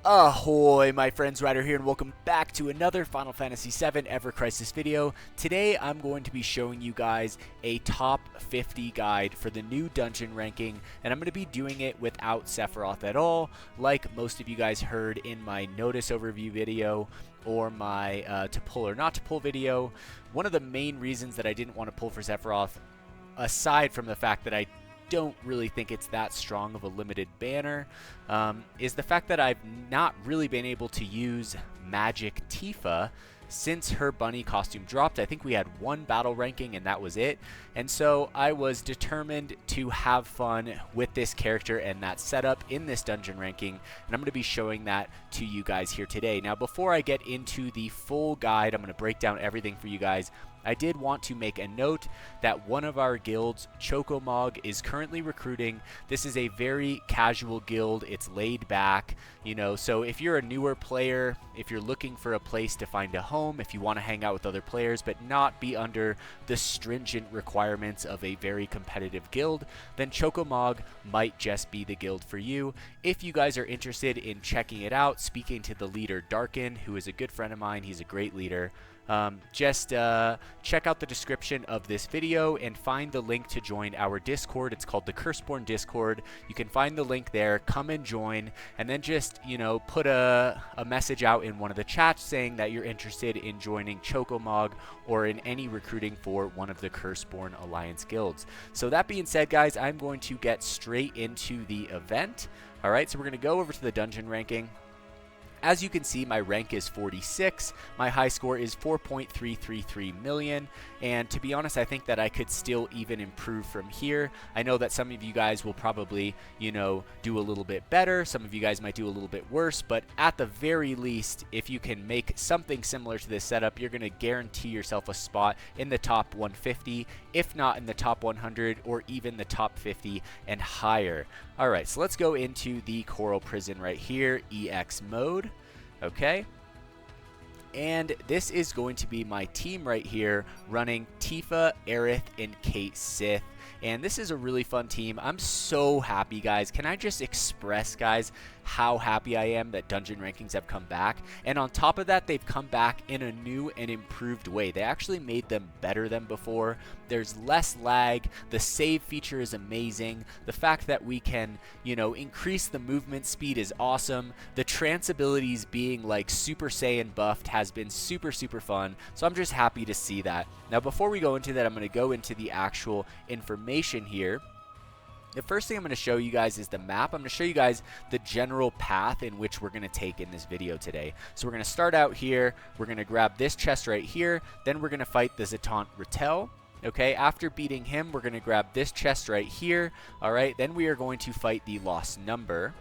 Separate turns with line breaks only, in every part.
Ahoy, my friends, Ryder here, and welcome back to another Final Fantasy VII Ever Crisis video. Today, I'm going to be showing you guys a top 50 guide for the new dungeon ranking, and I'm going to be doing it without Sephiroth at all, like most of you guys heard in my notice overview video or my to pull or not to pull video. One of the main reasons that I didn't want to pull for Sephiroth, aside from the fact that I don't really think it's that strong of a limited banner, is the fact that I've not really been able to use Magic Tifa since her bunny costume dropped. I think we had one battle ranking and that was it. And so I was determined to have fun with this character and that setup in this dungeon ranking, and I'm going to be showing that to you guys here today. Now, before I get into the full guide, I'm going to break down everything for you guys. I did want to make a note that one of our guilds, Chocomog, is currently recruiting. This is a very casual guild. It's laid back, you know, so if you're a newer player, if you're looking for a place to find a home, if you want to hang out with other players but not be under the stringent requirements of a very competitive guild, then Chocomog might just be the guild for you. If you guys are interested in checking it out, speaking to the leader Darkin, who is a good friend of mine, he's a great leader, just check out the description of this video and find the link to join our Discord. It's called the Curseborn Discord. You can find the link there, come and join, and then just, you know, put a message out in one of the chats saying that you're interested in joining Chocomog or in any recruiting for one of the Curseborn Alliance guilds. So that being said, guys, I'm going to get straight into the event. Alright, so we're going to go over to the dungeon ranking. As you can see, my rank is 46, my high score is 4.333 million, and to be honest, I think that I could still even improve from here. I know that some of you guys will probably, you know, do a little bit better, some of you guys might do a little bit worse, but at the very least, if you can make something similar to this setup, you're going to guarantee yourself a spot in the top 150, if not in the top 100, or even the top 50 and higher. Alright, so let's go into the Coral Prison right here, EX mode. Okay, and this is going to be my team right here running Tifa, Aerith, and Cait Sith. And this is a really fun team. I'm so happy, guys. Can I just express, guys, how happy I am that dungeon rankings have come back? And on top of that, they've come back in a new and improved way. They actually made them better than before. There's less lag. The save feature is amazing. The fact that we can, you know, increase the movement speed is awesome. The trance abilities being like Super Saiyan buffed has been super fun. So I'm just happy to see that. Now, before we go into that, I'm going to go into the actual information here. The first thing I'm going to show you guys is the map. I'm going to show you guys the general path in which we're going to take in this video today. So we're going to start out here. We're going to grab this chest right here. Then we're going to fight the Destined Rattel. Okay, after beating him, we're going to grab this chest right here. All right, then we are going to fight the Lost Number.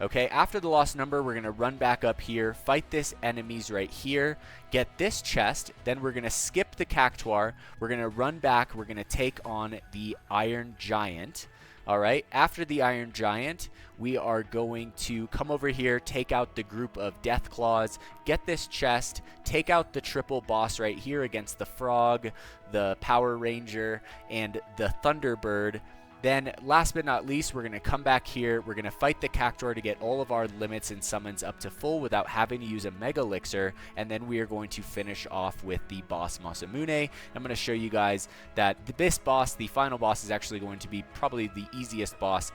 Okay, after the Lost Number, we're going to run back up here, fight this enemies right here, get this chest, then we're going to skip the Cactuar, we're going to run back, we're going to take on the Iron Giant. Alright, after the Iron Giant, we are going to come over here, take out the group of Death Claws, get this chest, take out the triple boss right here against the Frog, the Power Ranger, and the Thunderbird. Then, last but not least, we're going to come back here, we're going to fight the Cactuar to get all of our limits and summons up to full without having to use a Mega Elixir, and then we are going to finish off with the boss Masamune. I'm going to show you guys that this boss, the final boss, is actually going to be probably the easiest boss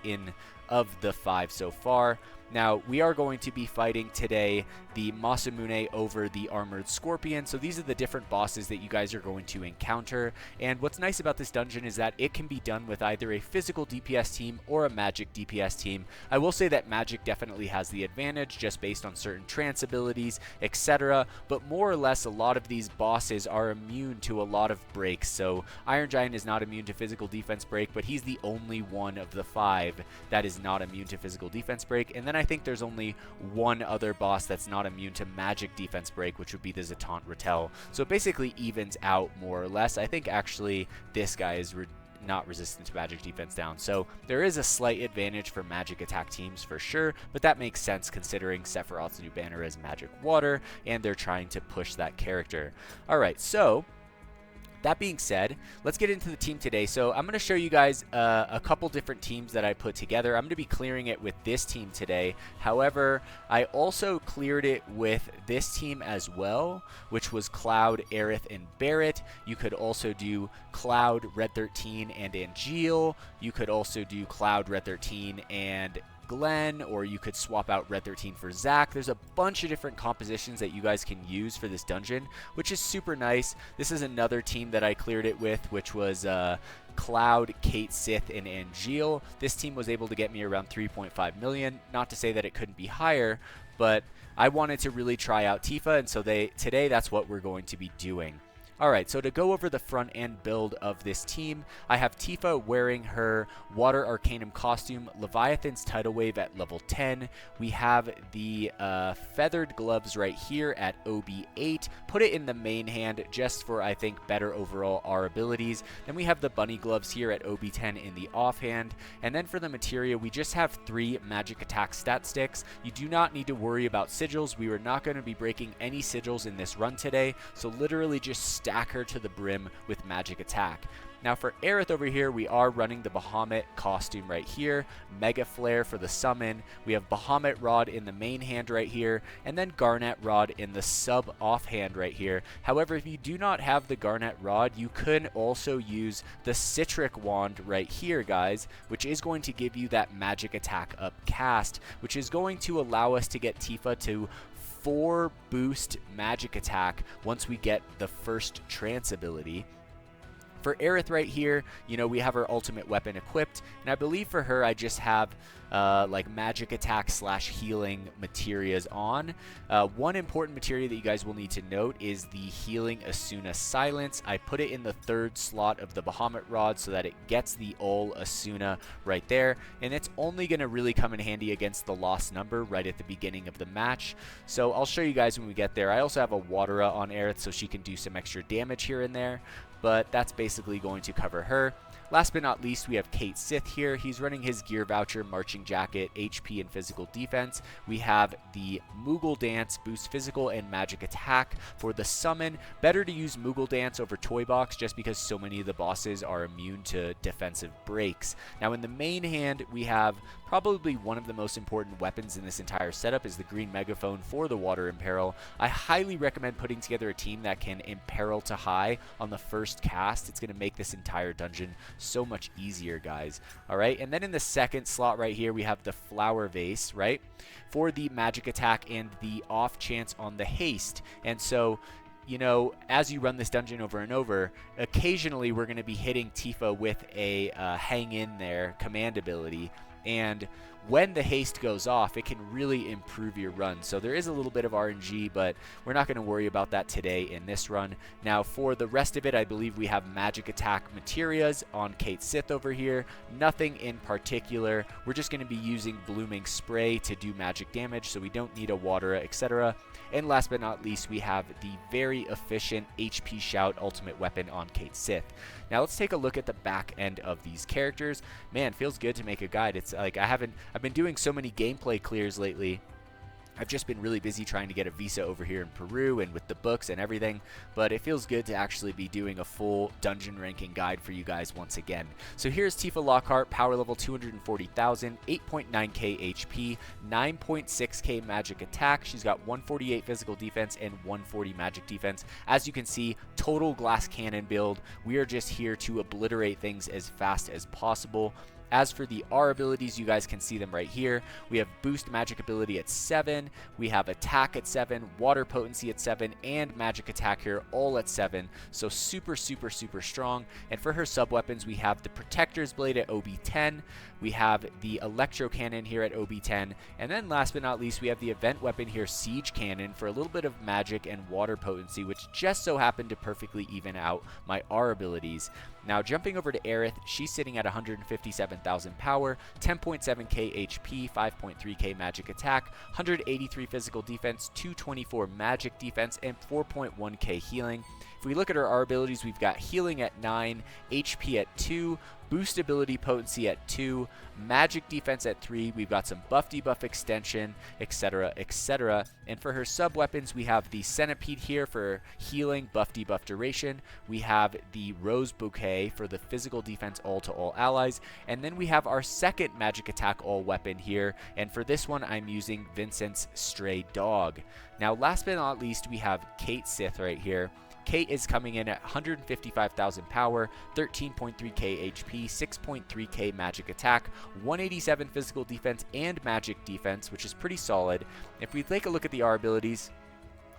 of the 5 so far. Now, we are going to be fighting today the Masamune over the Armored Scorpion. So these are the different bosses that you guys are going to encounter. And what's nice about this dungeon is that it can be done with either a physical DPS team or a magic DPS team. I will say that magic definitely has the advantage just based on certain trance abilities, etc. But more or less, a lot of these bosses are immune to a lot of breaks. So Iron Giant is not immune to physical defense break, but he's the only one of the 5 that is not immune to physical defense break. And then I think there's only one other boss that's not immune to magic defense break, which would be the Destined Rattel. So it basically evens out more or less. I think actually this guy is not resistant to magic defense down. So there is a slight advantage for magic attack teams for sure, but that makes sense considering Sephiroth's new banner is Magic Water, and they're trying to push that character. Alright, so That being said, let's get into the team today. So I'm going to show you guys a couple different teams that I put together. I'm going to be clearing it with this team today. However, I also cleared it with this team as well, which was Cloud, Aerith, and Barret. You could also do Cloud, Red 13, and Angeal. You could also do Cloud, Red 13, and Glenn, or you could swap out Red 13 for Zac. There's a bunch of different compositions that you guys can use for this dungeon, which is super nice. This is another team that I cleared it with, which was Cloud, Cait, Sith, and Angeal. This team was able to get me around 3.5 million. Not to say that it couldn't be higher, but I wanted to really try out Tifa, and so today that's what we're going to be doing. Alright, so to go over the front end build of this team, I have Tifa wearing her Water Arcanum costume, Leviathan's Tidal Wave at level 10. We have the feathered gloves right here at OB8. Put it in the main hand just for, I think, better overall our abilities. Then we have the bunny gloves here at OB10 in the offhand. And then for the materia, we just have 3 magic attack stat sticks. You do not need to worry about sigils. We are not going to be breaking any sigils in this run today, so literally just stack her to the brim with magic attack. Now for Aerith over here, we are running the Bahamut costume right here, Mega Flare for the summon, we have Bahamut Rod in the main hand right here, and then Garnet Rod in the sub offhand right here. However, if you do not have the Garnet Rod, you can also use the Citric Wand right here, guys, which is going to give you that magic attack upcast, which is going to allow us to get Tifa to 4 boost magic attack once we get the first trance ability. For Aerith right here, you know, we have her ultimate weapon equipped, and I believe for her I just have like magic attack / healing materias on. One important materia that you guys will need to note is the healing Asuna Silence. I put it in the 3rd slot of the Bahamut Rod so that it gets the ul Asuna right there, and it's only going to really come in handy against the Lost Number right at the beginning of the match. So I'll show you guys when we get there. I also have a Watera on Aerith so she can do some extra damage here and there, but that's basically going to cover her. Last but not least, we have Cait Sith here. He's running his Gear Voucher, Marching Jacket, HP, and Physical Defense. We have the Moogle Dance, boost physical and magic attack. For the summon, better to use Moogle Dance over Toy Box just because so many of the bosses are immune to defensive breaks. Now in the main hand, we have probably one of the most important weapons in this entire setup is the Green Megaphone for the Water Imperil. I highly recommend putting together a team that can Imperil to high on the first cast. It's going to make this entire dungeon so much easier, guys. Alright, and then in the 2nd slot right here, we have the Flower Vase, right, for the magic attack and the off chance on the haste. And so, you know, as you run this dungeon over and over, occasionally we're going to be hitting Tifa with a hang in there command ability, and when the haste goes off, it can really improve your run. So there is a little bit of RNG, but we're not going to worry about that today in this run. Now for the rest of it, I believe we have magic attack materias on Cait Sith over here. Nothing in particular. We're just going to be using Blooming Spray to do magic damage, so we don't need a Watera, etc. And last but not least, we have the very efficient HP Shout ultimate weapon on Cait Sith. Now let's take a look at the back end of these characters. Man, feels good to make a guide. It's like I've been doing so many gameplay clears lately. I've just been really busy trying to get a visa over here in Peru and with the books and everything, but it feels good to actually be doing a full dungeon ranking guide for you guys once again. So here's Tifa Lockhart, power level 240,000, 8.9k HP, 9.6k magic attack. She's got 148 physical defense and 140 magic defense. As you can see, total glass cannon build. We are just here to obliterate things as fast as possible. As for the R abilities, you guys can see them right here. We have boost magic ability at 7, we have attack at 7, water potency at 7, and magic attack here all at 7. So super, super, super strong. And for her sub weapons, we have the Protector's Blade at OB10, we have the Electro Cannon here at OB10, and then last but not least, we have the event weapon here, Siege Cannon, for a little bit of magic and water potency, which just so happened to perfectly even out my R abilities. Now jumping over to Aerith, she's sitting at 157,000 power, 10.7k HP, 5.3k magic attack, 183 physical defense, 224 magic defense, and 4.1k healing. If we look at her R abilities, we've got healing at 9, HP at 2, boost ability potency at 2, magic defense at 3. We've got some buff debuff extension, etc., etc. And for her sub weapons, we have the centipede here for healing, buff debuff duration. We have the rose bouquet for the physical defense all to all allies, and then we have our second magic attack all weapon here, and for this one I'm using Vincent's stray dog. Now last but not least, we have Cait Sith right here. Cait is coming in at 155,000 power, 13.3k HP, 6.3k magic attack, 187 physical defense and magic defense, which is pretty solid. If we take a look at the R abilities,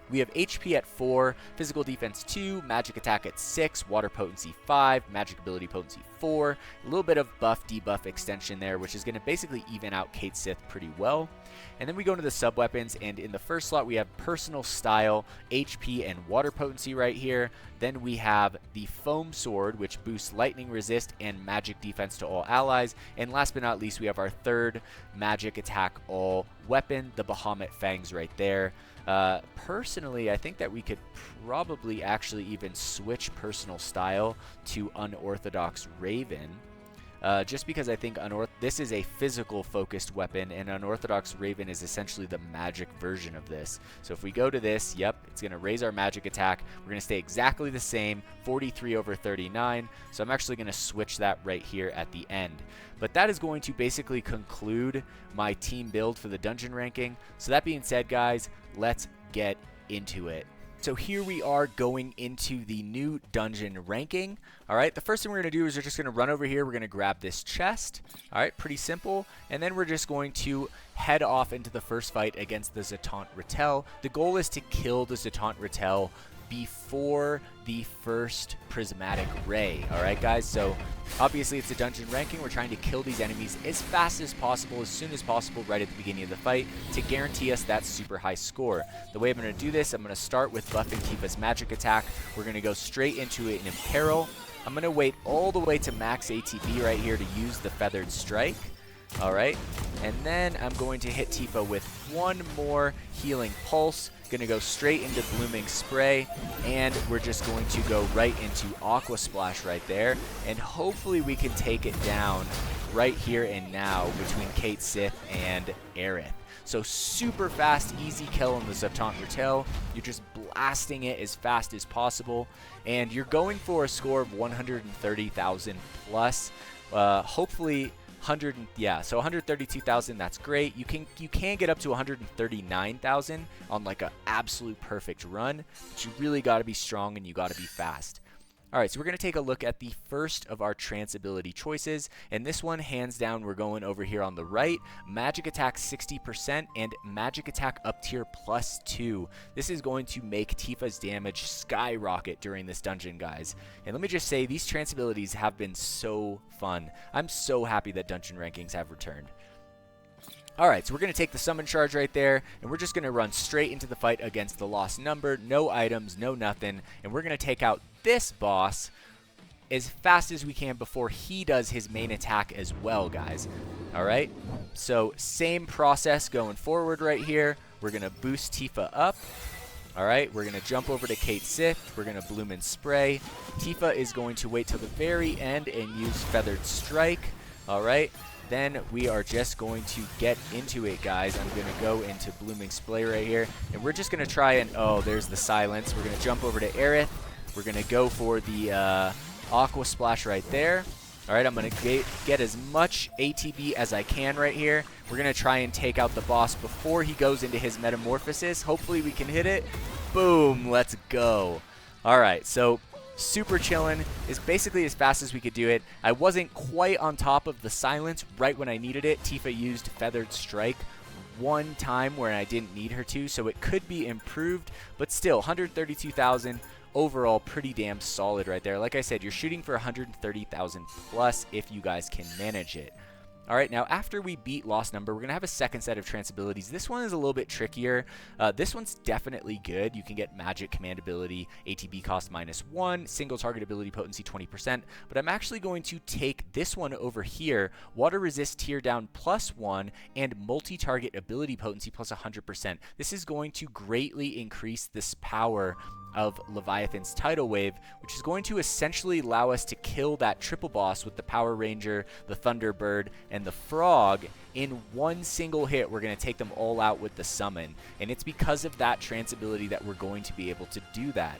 we have HP at 4, physical defense 2, magic attack at 6, water potency 5, magic ability potency 4, a little bit of buff debuff extension there, which is going to basically even out Cait Sith pretty well. And then we go into the sub weapons, and in the first slot we have personal style, HP, and water potency right here. Then we have the foam sword, which boosts lightning resist and magic defense to all allies. And last but not least, we have our third magic attack all weapon, the Bahamut Fangs right there. Personally, I think that we could probably actually even switch personal style to Unorthodox Raven. Just because I think this is a physical focused weapon, and Unorthodox Raven is essentially the magic version of this. So if we go to this, yep, it's going to raise our magic attack. We're going to stay exactly the same, 43 over 39. So I'm actually going to switch that right here at the end. But that is going to basically conclude my team build for the dungeon ranking. So that being said, guys, let's get into it. So here we are going into the new dungeon ranking. All right, the first thing we're going to do is we're just going to run over here. We're going to grab this chest. All right, pretty simple. And then we're just going to head off into the first fight against the Zetant Rattel. The goal is to kill the Zetant Rattel before the first prismatic ray. All right, guys, so obviously it's a dungeon ranking. We're trying to kill these enemies as fast as possible, as soon as possible, right at the beginning of the fight to guarantee us that super high score. The way I'm going to do this, I'm going to start with buffing Tifa's magic attack. We're going to go straight into it in Imperil. I'm going to wait all the way to max ATB right here to use the Feathered Strike. All right, and then I'm going to hit Tifa with one more healing pulse. Going to go straight into Blooming Spray, and we're just going to go right into Aqua Splash right there, and hopefully we can take it down right here and now between Cait Sith and Aerith. So super fast, easy kill on the Zetant Rattel. You're just blasting it as fast as possible, and you're going for a score of 130,000 plus. Hopefully. So 132,000, that's great. You can get up to 139,000 on like an absolute perfect run, but you really got to be strong and you got to be fast. All right, so we're going to take a look at the first of our trance ability choices, and this one, hands down, we're going over here on the right. Magic attack 60% and magic attack up tier +2. This is going to make Tifa's damage skyrocket during this dungeon, guys. And let me just say, these trance abilities have been so fun. I'm so happy that dungeon rankings have returned. Alright, so we're going to take the summon charge right there, and we're just going to run straight into the fight against the Lost Number. No items, no nothing, and we're going to take out this boss as fast as we can before he does his main attack as well, guys. Alright, so same process going forward right here. We're going to boost Tifa up. Alright, we're going to jump over to Cait Sith. We're going to Bloom and Spray. Tifa is going to wait till the very end and use Feathered Strike. Alright. Then we are just going to get into it, guys. I'm going to go into Blooming Spray right here. And we're just going to try and... Oh, there's the silence. We're going to jump over to Aerith. We're going to go for the Aqua Splash right there. All right, I'm going to get as much ATB as I can right here. We're going to try and take out the boss before he goes into his Metamorphosis. Hopefully we can hit it. Boom, let's go. All right, so... super chillin', is basically as fast as we could do it. I wasn't quite on top of the silence right when I needed it. Tifa used Feathered Strike one time where I didn't need her to, so it could be improved, but still 132,000 overall, pretty damn solid right there. Like I said, you're shooting for 130,000 plus if you guys can manage it. All right, now after we beat Lost Number, we're going to have a second set of trance abilities. This one is a little bit trickier. This one's definitely good. You can get magic command ability, ATB cost -1, single target ability potency 20%, but I'm actually going to take this one over here, water resist tear down +1, and multi-target ability potency plus 100%. This is going to greatly increase this power of Leviathan's tidal wave, which is going to essentially allow us to kill that triple boss with the Power Ranger, the Thunderbird, and the Frog in one single hit. We're going to take them all out with the summon, and it's because of that trance ability that we're going to be able to do that.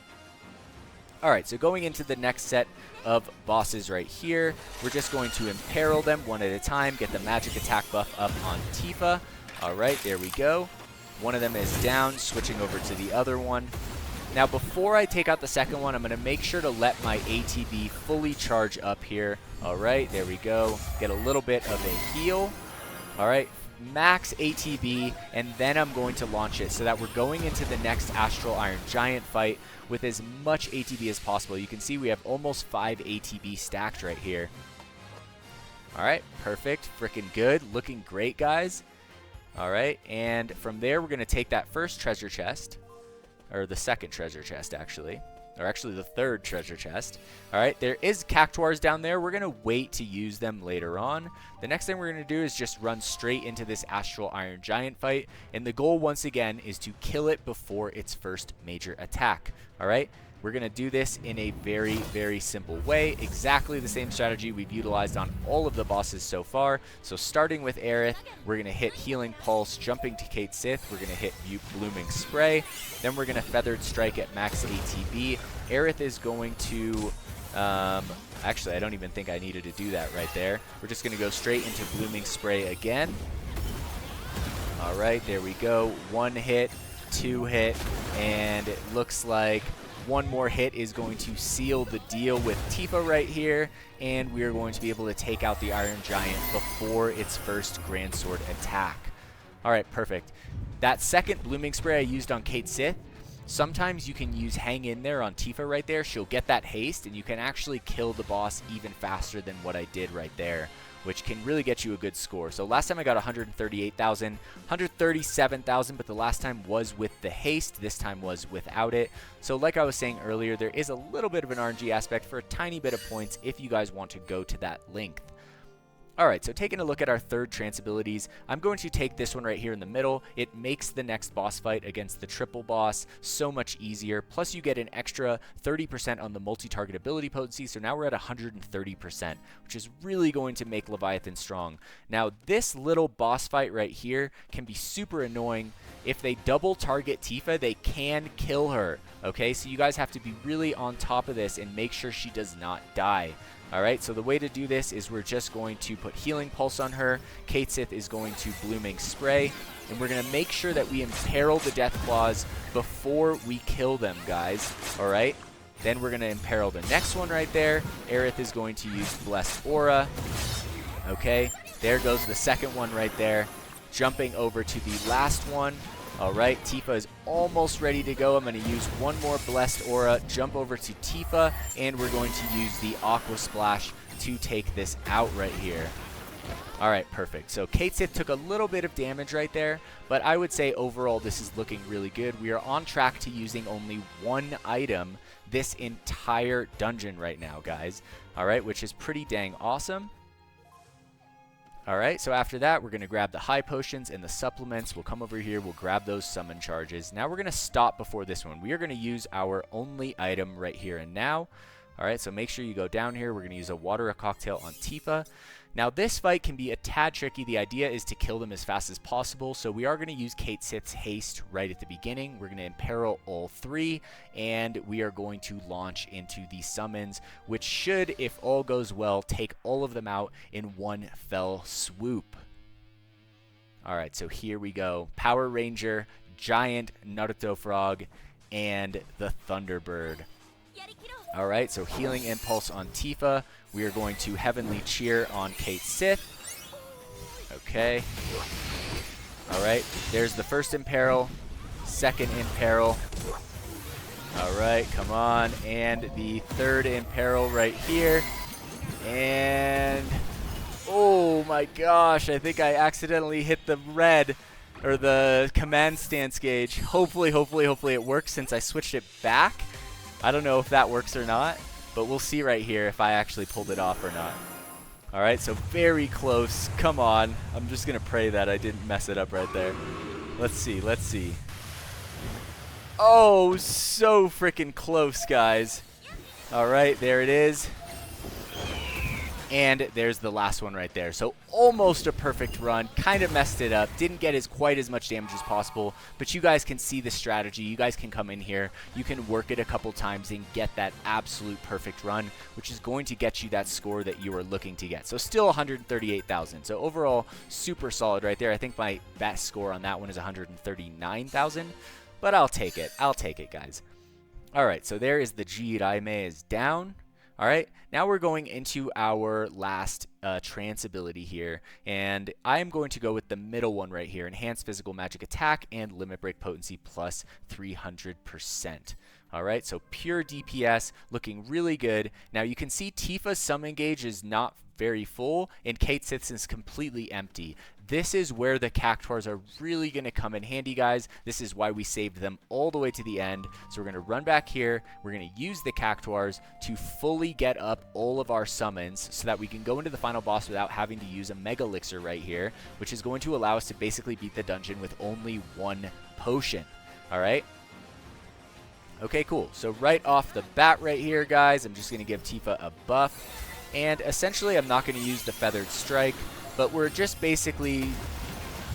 Alright, so going into the next set of bosses right here, we're just going to imperil them one at a time, get the magic attack buff up on Tifa. Alright, there we go. One of them is down, switching over to the other one. Now, before I take out the second one, I'm going to make sure to let my ATB fully charge up here. All right, there we go. Get a little bit of a heal. All right, max ATB, and then I'm going to launch it so that we're going into the next Astral Iron Giant fight with as much ATB as possible. You can see we have almost 5 ATB stacked right here. All right, perfect. Freaking good. Looking great, guys. All right, and from there, we're going to take that first treasure chest. Or the second treasure chest, actually. Or actually the third treasure chest. Alright, there is cactuars down there. We're going to wait to use them later on. The next thing we're going to do is just run straight into this Astral Iron Giant fight. And the goal, once again, is to kill it before its first major attack. Alright? We're going to do this in a very, very simple way. Exactly the same strategy we've utilized on all of the bosses so far. So starting with Aerith, we're going to hit Healing Pulse. Jumping to Cait Sith, we're going to hit Blooming Spray. Then we're going to Feathered Strike at max ATB. Aerith is going to... actually, I don't even think I needed to do that right there. We're just going to go straight into Blooming Spray again. Alright, there we go. 1 hit, 2 hit, and it looks like... one more hit is going to seal the deal with Tifa right here, and we are going to be able to take out the Iron Giant before its first Grand Sword attack. Alright, perfect. That second Blooming Spray I used on Cait Sith, sometimes you can use Hang In There on Tifa right there. She'll get that haste, and you can actually kill the boss even faster than what I did right there, which can really get you a good score. So last time I got 138,000, 137,000, but the last time was with the haste. This time was without it. So like I was saying earlier, there is a little bit of an RNG aspect for a tiny bit of points if you guys want to go to that length. Alright, so taking a look at our third trance abilities, I'm going to take this one right here in the middle. It makes the next boss fight against the triple boss so much easier. Plus you get an extra 30% on the multi-target ability potency, so now we're at 130%, which is really going to make Leviathan strong. Now this little boss fight right here can be super annoying. If they double target Tifa, they can kill her. Okay, so you guys have to be really on top of this and make sure she does not die. Alright, so the way to do this is we're just going to put Healing Pulse on her. Cait Sith is going to Blooming Spray. And we're going to make sure that we imperil the Death Claws before we kill them, guys. Alright? Then we're going to imperil the next one right there. Aerith is going to use Blessed Aura. Okay, there goes the second one right there. Jumping over to the last one. Alright, Tifa is almost ready to go. I'm going to use one more Blessed Aura, jump over to Tifa, and we're going to use the Aqua Splash to take this out right here. Alright, perfect. So Cait Sith took a little bit of damage right there, but I would say overall this is looking really good. We are on track to using only one item this entire dungeon right now, guys. Alright, which is pretty dang awesome. Alright, so after that, we're going to grab the high potions and the supplements. We'll come over here, we'll grab those summon charges. Now we're going to stop before this one. We are going to use our only item right here and now. Alright, so make sure you go down here. We're going to use a Water Cocktail on Tifa. Now this fight can be a tad tricky. The idea is to kill them as fast as possible. So we are going to use Cait Sith's haste right at the beginning. We're going to imperil all 3, and we are going to launch into the summons, which should, if all goes well, take all of them out in one fell swoop. Alright, so here we go. Power Ranger, Giant Naruto Frog, and the Thunderbird. Alright, so Healing Impulse on Tifa. We are going to Heavenly Cheer on Cait Sith. Okay. Alright, there's the first imperil. Second imperil. Alright, come on. And the third imperil right here. And... Oh my gosh, I think I accidentally hit the red, or the command stance gauge. Hopefully it works since I switched it back. I don't know if that works or not, but we'll see right here if I actually pulled it off or not. Alright, so very close. Come on. I'm just going to pray that I didn't mess it up right there. Let's see, let's see. Oh, so freaking close, guys. Alright, there it is. And there's the last one right there. So almost a perfect run. Kind of messed it up. Didn't get quite as much damage as possible. But you guys can see the strategy. You guys can come in here. You can work it a couple times and get that absolute perfect run, which is going to get you that score that you were looking to get. So still 138,000. So overall, super solid right there. I think my best score on that one is 139,000. But I'll take it. I'll take it, guys. All right, so there is the Jiraiya is down. All right, now we're going into our last trance ability here, and I am going to go with the middle one right here, Enhanced Physical Magic Attack and Limit Break Potency plus 300%. All right, so pure DPS, looking really good. Now you can see Tifa's summon gauge is not very full, and Cait Sith's is completely empty. This is where the Cactuars are really going to come in handy, guys. This is why we saved them all the way to the end. So we're going to run back here. We're going to use the Cactuars to fully get up all of our summons so that we can go into the final boss without having to use a Mega Elixir right here, which is going to allow us to basically beat the dungeon with only one potion. All right? Okay, cool. So right off the bat right here, guys, I'm just going to give Tifa a buff. And essentially, I'm not going to use the Feathered Strike, but we're just basically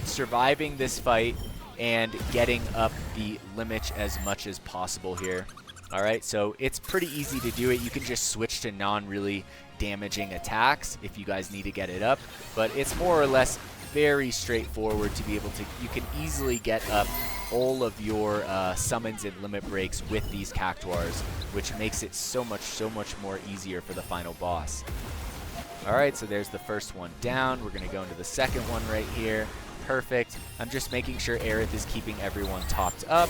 surviving this fight and getting up the limit as much as possible here. All right, so it's pretty easy to do it. You can just switch to non-really damaging attacks if you guys need to get it up, but it's more or less very straightforward to be able to, you can easily get up all of your summons and limit breaks with these Cactuars, which makes it so much more easier for the final boss. Alright, so there's the first one down. We're going to go into the second one right here. Perfect. I'm just making sure Aerith is keeping everyone topped up.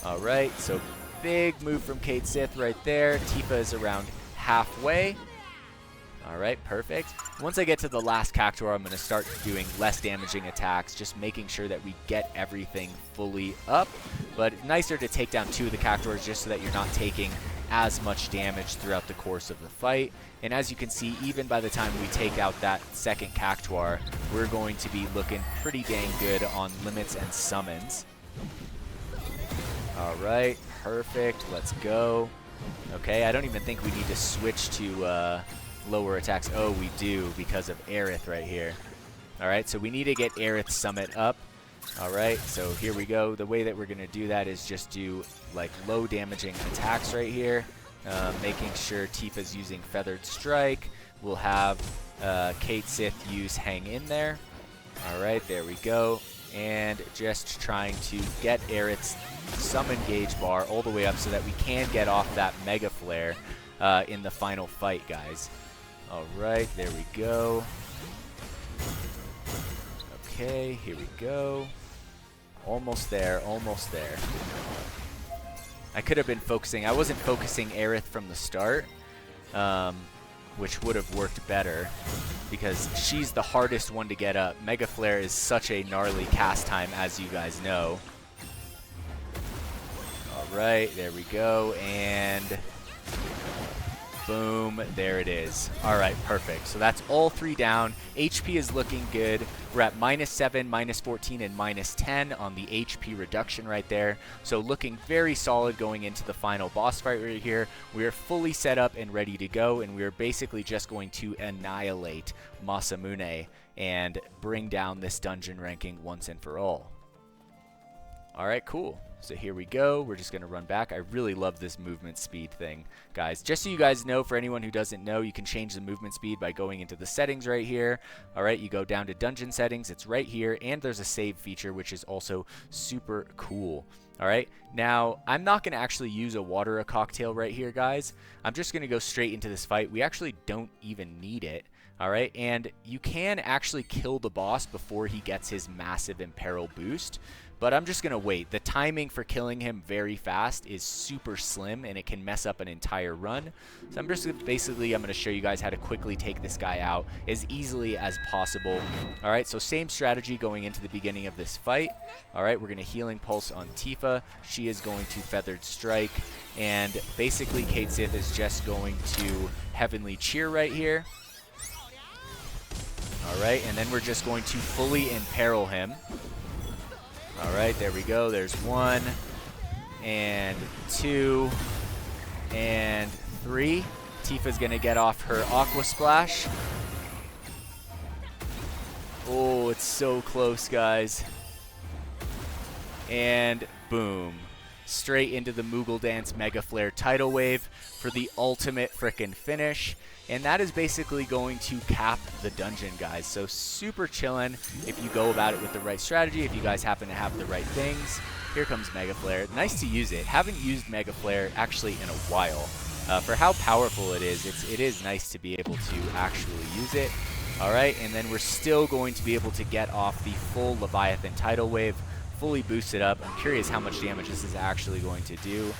Alright, so big move from Cait Sith right there. Tifa is around halfway. Alright, perfect. Once I get to the last Cactuar, I'm going to start doing less damaging attacks, just making sure that we get everything fully up. But it's nicer to take down two of the Cactuars just so that you're not taking as much damage throughout the course of the fight. And as you can see, even by the time we take out that second Cactuar, we're going to be looking pretty dang good on limits and summons. Alright, perfect. Let's go. Okay, I don't even think we need to switch to lower attacks. Oh, we do because of Aerith right here. Alright, so we need to get Aerith's summit up. Alright, so here we go. The way that we're going to do that is just do like low damaging attacks right here. Making sure Tifa's using Feathered Strike. We'll have Cait Sith use Hang in there. Alright, there we go. And just trying to get Aerith's summon gauge bar all the way up so that we can get off that Mega Flare in the final fight, guys. Alright, there we go. Okay, here we go. Almost there, almost there. I could have been focusing. I wasn't focusing Aerith from the start, which would have worked better because she's the hardest one to get up. Mega Flare is such a gnarly cast time, as you guys know. Alright, there we go, and boom, there it is. Alright, perfect. So that's all three down. HP is looking good. We're at -7, -14, and -10 on the HP reduction right there. So looking very solid going into the final boss fight right here. We are fully set up and ready to go, and we are basically just going to annihilate Masamune and bring down this dungeon ranking once and for all. Alright, cool. So here we go. We're just going to run back. I really love this movement speed thing, guys. Just so you guys know, for anyone who doesn't know, you can change the movement speed by going into the settings right here. Alright, you go down to dungeon settings. It's right here. And there's a save feature, which is also super cool. Alright, now I'm not going to actually use a water cocktail right here, guys. I'm just going to go straight into this fight. We actually don't even need it. Alright, and you can actually kill the boss before he gets his massive Imperil boost. but I'm just going to wait. The timing for killing him very fast is super slim, and it can mess up an entire run. So I'm just basically, I'm going to show you guys how to quickly take this guy out as easily as possible. All right, so same strategy going into the beginning of this fight. All right, we're going to Healing Pulse on Tifa. She is going to Feathered Strike, and basically Cait Sith is just going to Heavenly Cheer right here. All right, and then we're just going to fully imperil him. All right, there we go. There's 1 and 2 and 3. Tifa's going to get off her Aqua Splash. Oh, it's so close, guys. And boom. Straight into the Moogle Dance Mega Flare Tidal Wave for the ultimate frickin' finish. And that is basically going to cap the dungeon, guys. So super chillin' if you go about it with the right strategy, if you guys happen to have the right things. Here comes Mega Flare. Nice to use it. Haven't used Mega Flare actually in a while. For how powerful it is nice to be able to actually use it. All right, and then we're still going to be able to get off the full Leviathan Tidal Wave, fully boosted up. I'm curious how much damage this is actually going to do.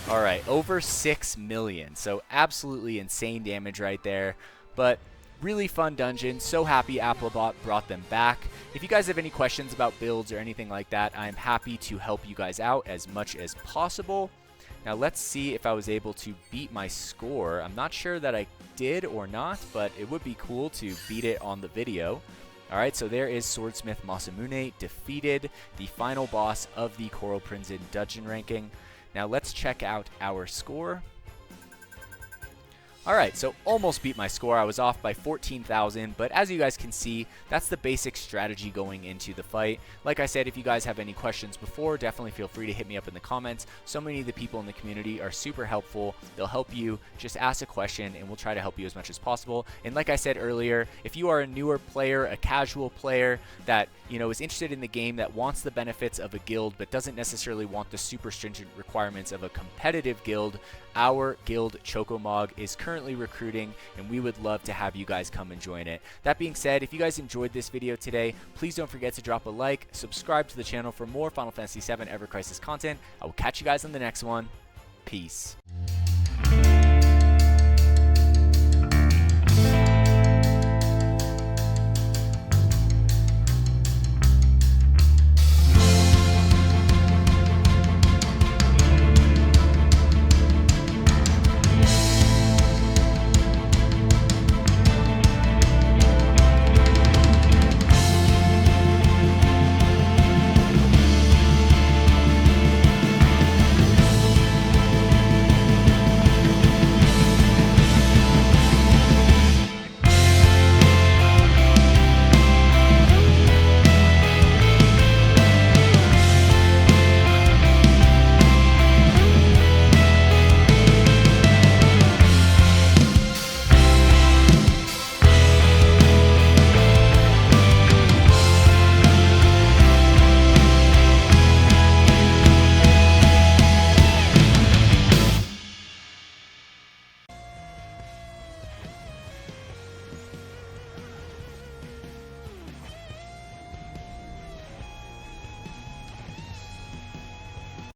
All right, over 6 million. So absolutely insane damage right there. But really fun dungeon. So happy Applebot brought them back. If you guys have any questions about builds or anything like that, I'm happy to help you guys out as much as possible. Now let's see if I was able to beat my score. I'm not sure that I did or not, but it would be cool to beat it on the video. All right, so there is Swordsmith Masamune defeated, the final boss of the Coral Prison dungeon ranking. Now let's check out our score. All right, so almost beat my score. I was off by 14,000, but as you guys can see, that's the basic strategy going into the fight. Like I said, if you guys have any questions before, definitely feel free to hit me up in the comments. So many of the people in the community are super helpful. They'll help you. Just ask a question, and we'll try to help you as much as possible. And like I said earlier, if you are a newer player, a casual player that is interested in the game, that wants the benefits of a guild, but doesn't necessarily want the super stringent requirements of a competitive guild, our guild Chocomog is currently recruiting, and we would love to have you guys come and join it. That being said, if you guys enjoyed this video today, please don't forget to drop a like, subscribe to the channel for more Final Fantasy VII Ever Crisis content. I will catch you guys on the next one. Peace.